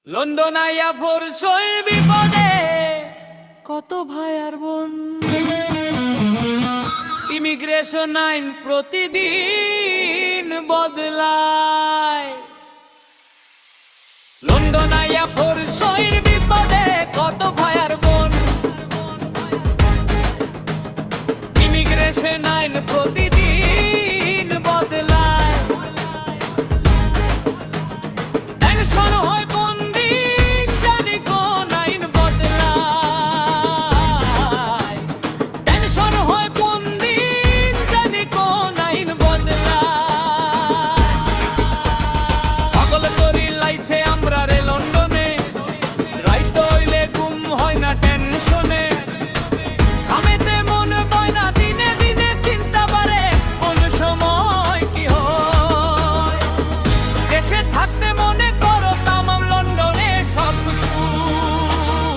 London আইয়া পড়ছই বিপদে, কত ভাই আর বোন। ইমিগ্রেশন আইন প্রতিদিন বদলায়। লন্ডন আইয়া পড়ছই বিপদে, কত ভাই আর বোন। ইমিগ্রেশন আইন প্রতিদিন বদলায়। টেনশন হয় কোন দিন জানি কোন আইন বদলায়। টেনশন হয় কোন দিন জানি কোন আইন বদলায়। পাগল করি লাইছে আমরা রে লন্ডনে, রাইত হইলে ঘুম হয় না টেনশনে। খামেতে মন বয় না, দিনে দিনে চিন্তা বাড়ে কোন সময় কি হয়। দেশে থাকতে মনে করো তামাম লন্ডনে সব সুখ।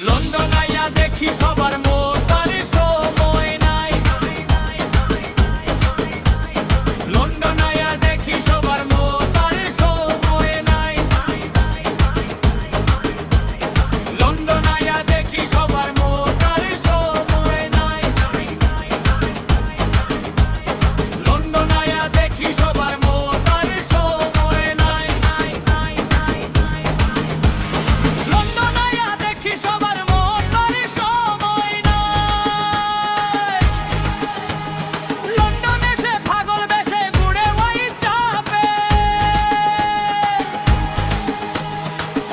লন্ডন আইয়া দেখি সবার মতার সময় নাই। লন্ডন আইয়া দেখি সবার মতার সময় নাই। লন্ডন আইয়া দেখি সবার মতার সময় নাই। লন্ডন আইয়া দেখি সবার মতার সময় নাই। লন্ডন আইয়া দেখি সবার মতার সময় নাই। লন্ডন এসে পাগল বেশে ঘুরে ওই চাপে।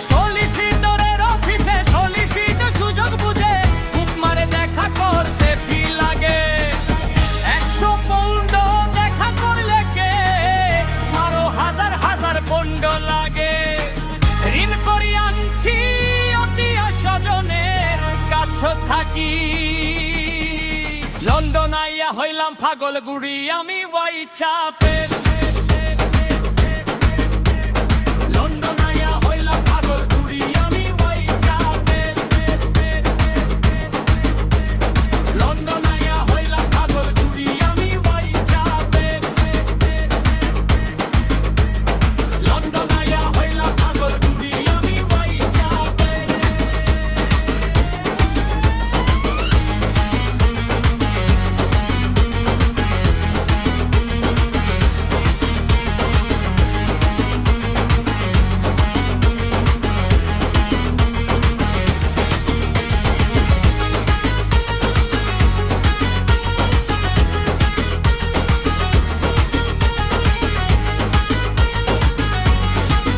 সলিসিটরের অফিসে সলিসিট সুযোগ বুঝে বুক মারে দেখা করতে ফি লাগে। 100 পৌন্ড দেখা করলে কে আরো হাজার হাজার পৌন্ড লাগে। ঋণ করি আনছি আত্মীয় স্বজনের কাছ থাকি। লন্ডন আইয়া হইলাম পাগল গুড়ি আমি ওই চাপের।